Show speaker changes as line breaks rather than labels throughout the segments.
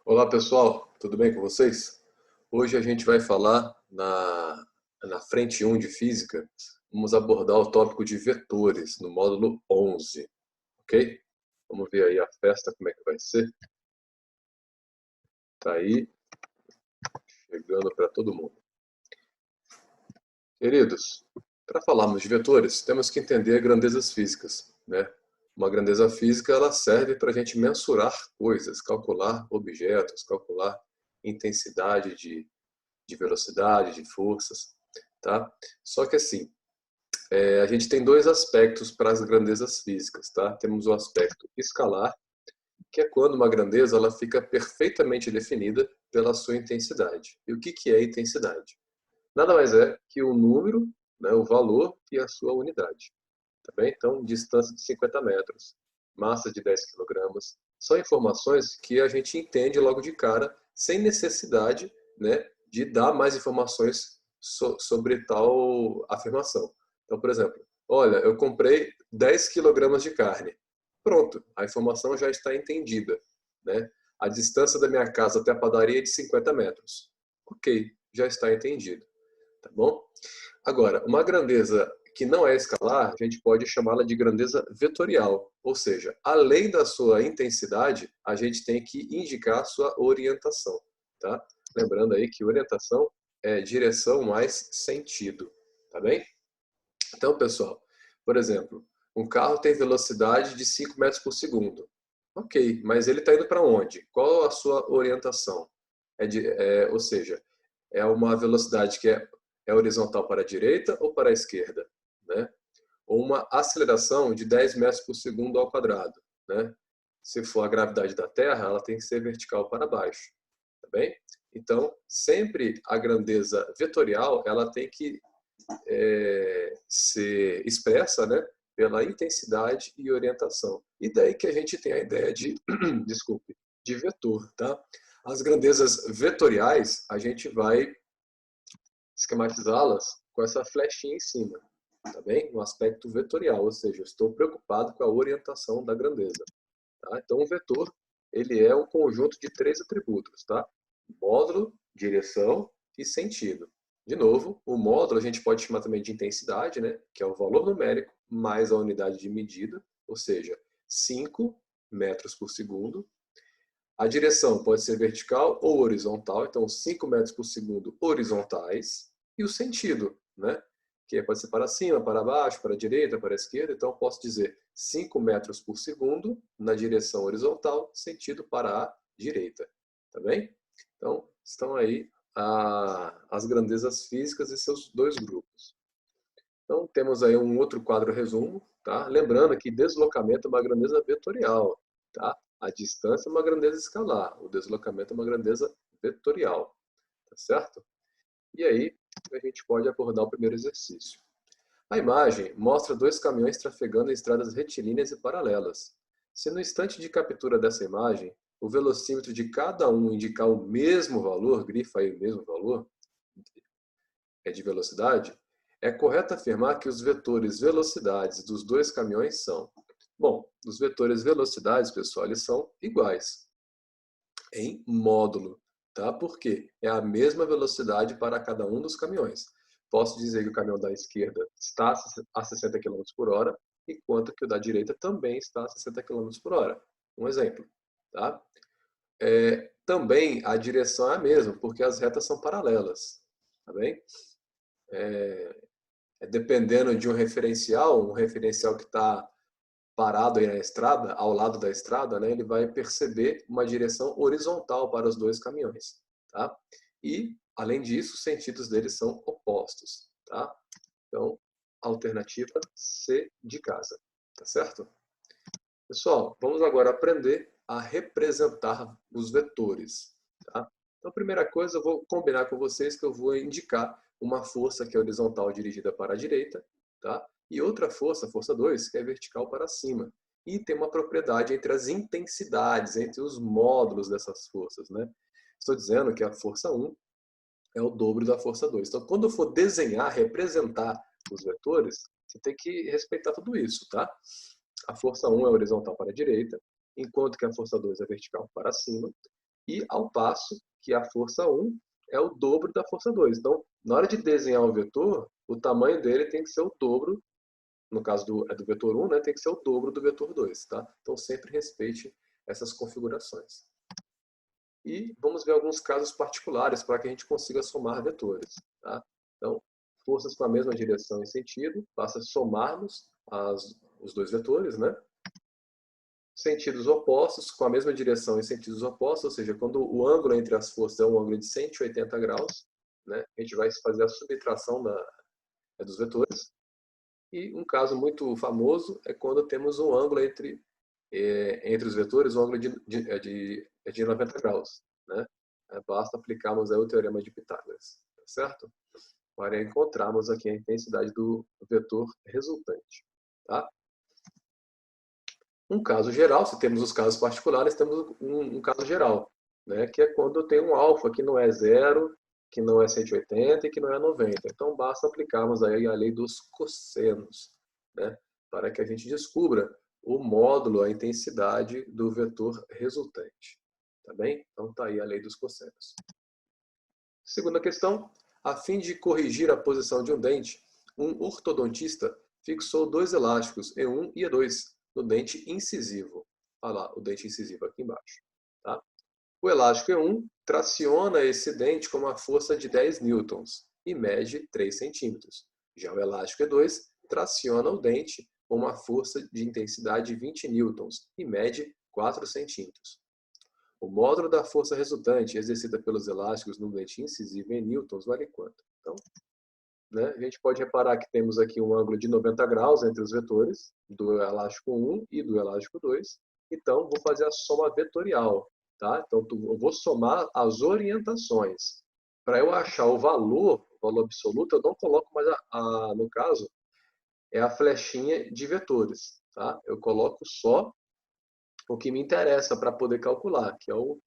Olá pessoal, tudo bem com vocês? Hoje a gente vai falar na frente 1 de Física, vamos abordar o tópico de vetores no módulo 11, ok? Vamos ver aí a festa, como é que vai ser. Tá aí, chegando para todo mundo. Queridos, para falarmos de vetores, temos que entender grandezas físicas, né? Uma grandeza física, ela serve para a gente mensurar coisas, calcular objetos, calcular intensidade de velocidade, de forças, tá? Só que assim, a gente tem dois aspectos para as grandezas físicas, tá? Temos o aspecto escalar, que é quando uma grandeza ela fica perfeitamente definida pela sua intensidade. E o que que é intensidade? Nada mais é que o número, né, o valor e a sua unidade, tá bem? Então, distância de 50 metros, massa de 10 quilogramas, são informações que a gente entende logo de cara, sem necessidade, né, de dar mais informações sobre tal afirmação. Então, por exemplo, olha, eu comprei 10 quilogramas de carne. Pronto, a informação já está entendida, né? A distância da minha casa até a padaria é de 50 metros. Ok, já está entendido, tá bom? Agora, uma grandeza que não é escalar, a gente pode chamá-la de grandeza vetorial, ou seja, além da sua intensidade, a gente tem que indicar sua orientação, tá? Lembrando aí que orientação é direção mais sentido, tá bem? Então, pessoal, por exemplo, um carro tem velocidade de 5 metros por segundo. Ok, mas ele está indo para onde? Qual a sua orientação? Ou seja, é uma velocidade que é horizontal para a direita ou para a esquerda, né? Ou uma aceleração de 10 metros por segundo ao quadrado, né? Se for a gravidade da Terra, ela tem que ser vertical para baixo, tá bem? Então, sempre a grandeza vetorial, ela tem que ser expressa, né, pela intensidade e orientação. E daí que a gente tem a ideia de, desculpe, de vetor, tá? As grandezas vetoriais, a gente vai esquematizá-las com essa flechinha em cima, tá bem? No aspecto vetorial, ou seja, eu estou preocupado com a orientação da grandeza, tá? Então, o vetor, ele é um conjunto de três atributos, tá? Módulo, direção e sentido. De novo, o módulo a gente pode chamar também de intensidade, né? Que é o valor numérico mais a unidade de medida, ou seja, 5 metros por segundo. A direção pode ser vertical ou horizontal, então 5 metros por segundo horizontais. E o sentido, né? Que pode ser para cima, para baixo, para a direita, para a esquerda. Então, eu posso dizer 5 metros por segundo na direção horizontal, sentido para a direita. Tá bem? Então, estão aí as grandezas físicas e seus dois grupos. Então, temos aí um outro quadro resumo, tá? Lembrando que deslocamento é uma grandeza vetorial, tá? A distância é uma grandeza escalar, o deslocamento é uma grandeza vetorial, tá certo? E aí, a gente pode abordar o primeiro exercício. A imagem mostra dois caminhões trafegando em estradas retilíneas e paralelas. Se no instante de captura dessa imagem, o velocímetro de cada um indicar o mesmo valor, grifa aí o mesmo valor, de velocidade, é correto afirmar que os vetores velocidades dos dois caminhões são. Bom, os vetores velocidades, pessoal, eles são iguais em módulo, tá? Porque é a mesma velocidade para cada um dos caminhões. Posso dizer que o caminhão da esquerda está a 60 km por hora, enquanto que o da direita também está a 60 km por hora. Um exemplo, tá? Também a direção é a mesma, porque as retas são paralelas, tá bem? Dependendo de um referencial que está parado aí na estrada, ao lado da estrada, né, ele vai perceber uma direção horizontal para os dois caminhões, tá? E, além disso, os sentidos deles são opostos, tá? Então, alternativa C de casa, tá certo? Pessoal, vamos agora aprender a representar os vetores, tá? Então, a primeira coisa, eu vou combinar com vocês que eu vou indicar uma força que é horizontal dirigida para a direita, tá? E outra força, força 2, que é vertical para cima. E tem uma propriedade entre as intensidades, entre os módulos dessas forças, né? Estou dizendo que a força 1 é o dobro da força 2. Então, quando eu for desenhar, representar os vetores, você tem que respeitar tudo isso, tá? A força 1 é horizontal para a direita, enquanto que a força 2 é vertical para cima. E ao passo que a força 1 é o dobro da força 2. Então, na hora de desenhar o vetor, o tamanho dele tem que ser o dobro, no caso do vetor 1, né, tem que ser o dobro do vetor 2. Tá? Então, sempre respeite essas configurações. E vamos ver alguns casos particulares para que a gente consiga somar vetores. Tá? Então, forças com a mesma direção e sentido, basta somarmos os dois vetores, né? Sentidos opostos, com a mesma direção e sentidos opostos, ou seja, quando o ângulo entre as forças é um ângulo de 180 graus, né, a gente vai fazer a subtração dos vetores. E um caso muito famoso é quando temos um ângulo entre os vetores, um ângulo de 90 graus. Né? Basta aplicarmos aí o teorema de Pitágoras, tá certo? Para encontrarmos aqui a intensidade do vetor resultante. Tá? Um caso geral, se temos os casos particulares, temos um caso geral, né, que é quando eu tenho um alfa que não é 0, que não é 180 e que não é 90. Então, basta aplicarmos aí a lei dos cossenos, né, para que a gente descubra o módulo, a intensidade do vetor resultante. Tá bem? Então, está aí a lei dos cossenos. Segunda questão. A fim de corrigir a posição de um dente, um ortodontista fixou dois elásticos, E1 e E2, no dente incisivo. Olha lá, o dente incisivo aqui embaixo. Tá? O elástico E1 traciona esse dente com uma força de 10 newtons e mede 3 centímetros. Já o elástico E2 traciona o dente com uma força de intensidade de 20 newtons e mede 4 centímetros. O módulo da força resultante exercida pelos elásticos no dente incisivo em newtons vale quanto? Então, né, a gente pode reparar que temos aqui um ângulo de 90 graus entre os vetores do elástico 1 e do elástico 2. Então, vou fazer a soma vetorial. Tá? Então, eu vou somar as orientações. Para eu achar o valor absoluto, eu não coloco mais, no caso, é a flechinha de vetores. Tá? Eu coloco só o que me interessa para poder calcular, que é o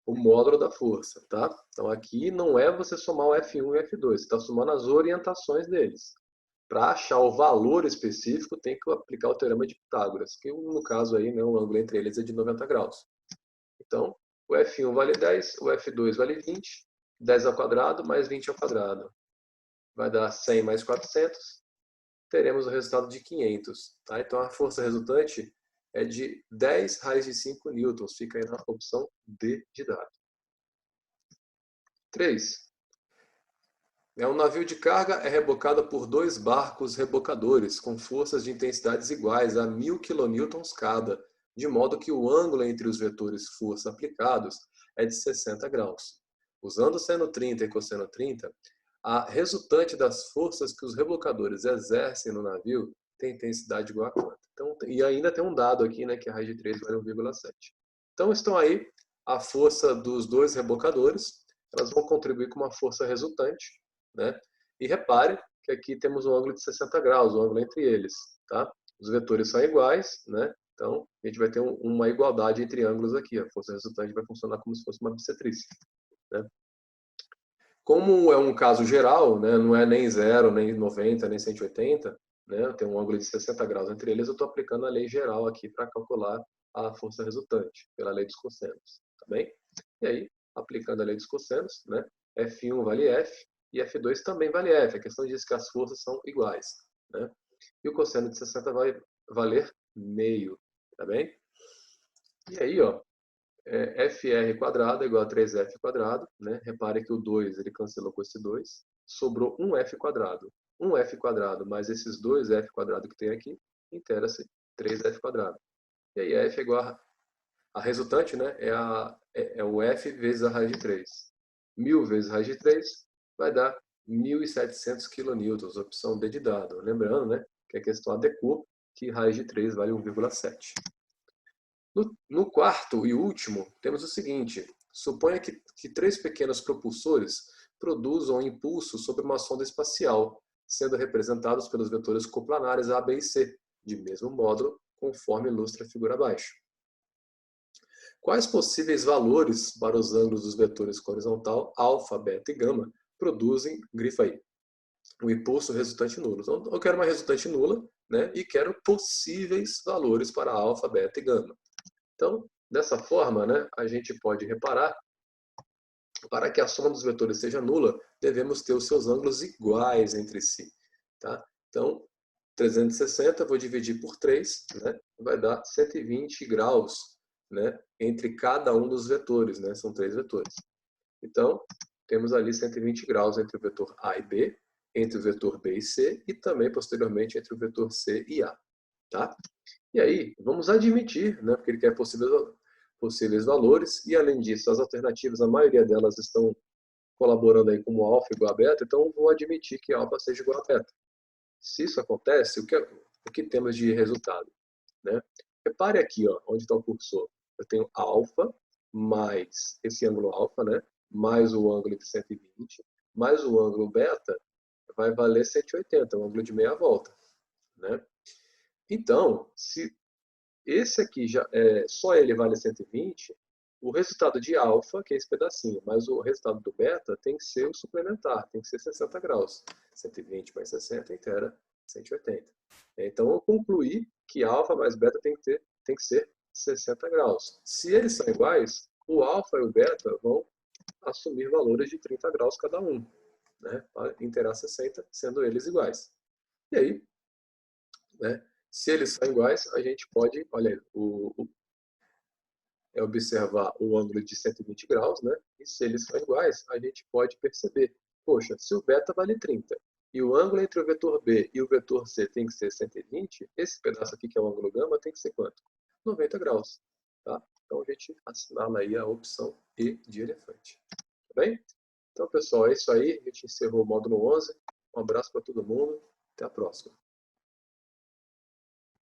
módulo da força. Tá? Então, aqui não é você somar o F1 e o F2, você está somando as orientações deles. Para achar o valor específico, tem que aplicar o teorema de Pitágoras, que no caso aí, né, o ângulo entre eles é de 90 graus. Então, o F1 vale 10, o F2 vale 20, 10 ao quadrado mais 20 ao quadrado. Vai dar 100 mais 400, teremos o resultado de 500. Tá? Então, a força resultante é de 10 raiz de 5 newtons. Fica aí na opção D de dado. 3. Um navio de carga é rebocado por dois barcos rebocadores com forças de intensidades iguais a 1000 kN cada, de modo que o ângulo entre os vetores força aplicados é de 60 graus. Usando seno 30 e cosseno 30, a resultante das forças que os rebocadores exercem no navio tem intensidade igual a quanto? Então, e ainda tem um dado aqui, né, que a raiz de 3 vale 1,7. Então, estão aí a força dos dois rebocadores, elas vão contribuir com uma força resultante, né? E repare que aqui temos um ângulo de 60 graus, o ângulo entre eles. Tá? Os vetores são iguais, né? Então a gente vai ter uma igualdade entre ângulos aqui. A força resultante vai funcionar como se fosse uma bissetriz. Né? Como é um caso geral, né? Não é nem 0, nem 90, nem 180, né? Eu tenho um ângulo de 60 graus entre eles, eu estou aplicando a lei geral aqui para calcular a força resultante, pela lei dos cossenos. Tá bem? E aí, aplicando a lei dos cossenos, né? F1 vale F, e F2 também vale F. A questão diz que as forças são iguais. Né? E o cosseno de 60 vai valer meio. Tá bem? E aí, ó, FR quadrado é igual a 3F quadrado. Né? Repare que o 2 ele cancelou com esse 2. Sobrou um F quadrado. Um F quadrado mais esses dois F quadrado que tem aqui, inteira-se 3F quadrado. E aí F é igual a resultante, né? É o F vezes a raiz de 3. 1000 vezes a raiz de 3 vai dar 1.700 kN, opção D de dado. Lembrando, né, que a questão adequou que raiz de 3 vale 1,7. No quarto e último, temos o seguinte. Suponha que três pequenos propulsores produzam um impulso sobre uma sonda espacial, sendo representados pelos vetores coplanares A, B e C, de mesmo módulo, conforme ilustra a figura abaixo. Quais possíveis valores para os ângulos dos vetores horizontal, alfa, beta e gama, produzem, grifa aí, o impulso resultante nulo? Então, eu quero uma resultante nula, né, e quero possíveis valores para alfa, beta e gama. Então, dessa forma, né, a gente pode reparar Para que a soma dos vetores seja nula, devemos ter os seus ângulos iguais entre si. Tá? Então, 360 vou dividir por 3, né? Vai dar 120 graus, né? Entre cada um dos vetores, né? São 3 vetores. Então, temos ali 120 graus entre o vetor A e B, entre o vetor B e C, e também, posteriormente, entre o vetor C e A. Tá? E aí, vamos admitir, né? Porque ele quer possíveis valores, e além disso, as alternativas, a maioria delas estão colaborando aí como alfa igual a beta, então vou admitir que alfa seja igual a beta. Se isso acontece, o que temos de resultado? Né? Repare aqui, ó, onde está o cursor. Eu tenho alfa mais esse ângulo alfa, né? Mais o ângulo de 120, mais o ângulo beta, vai valer 180, o ângulo de meia volta. Né? Então, se esse aqui só ele vale 120, o resultado de alfa, que é esse pedacinho, mas o resultado do beta tem que ser o suplementar, tem que ser 60 graus. 120 mais 60 inteira 180. Então eu concluí que alfa mais beta tem que ser 60 graus. Se eles são iguais, o alfa e o beta vão assumir valores de 30 graus cada um, né? Para inteirar 60, sendo eles iguais. E aí, né? Se eles são iguais, a gente pode, olha aí, observar o ângulo de 120 graus, né? E se eles são iguais, a gente pode perceber, poxa, se o beta vale 30 e o ângulo entre o vetor B e o vetor C tem que ser 120, esse pedaço aqui que é o ângulo gama tem que ser quanto? 90 graus, tá? Então a gente assinala aí a opção E de elefante, tá bem? Então, pessoal, é isso aí, a gente encerrou o módulo 11. Um abraço para todo mundo, até a próxima.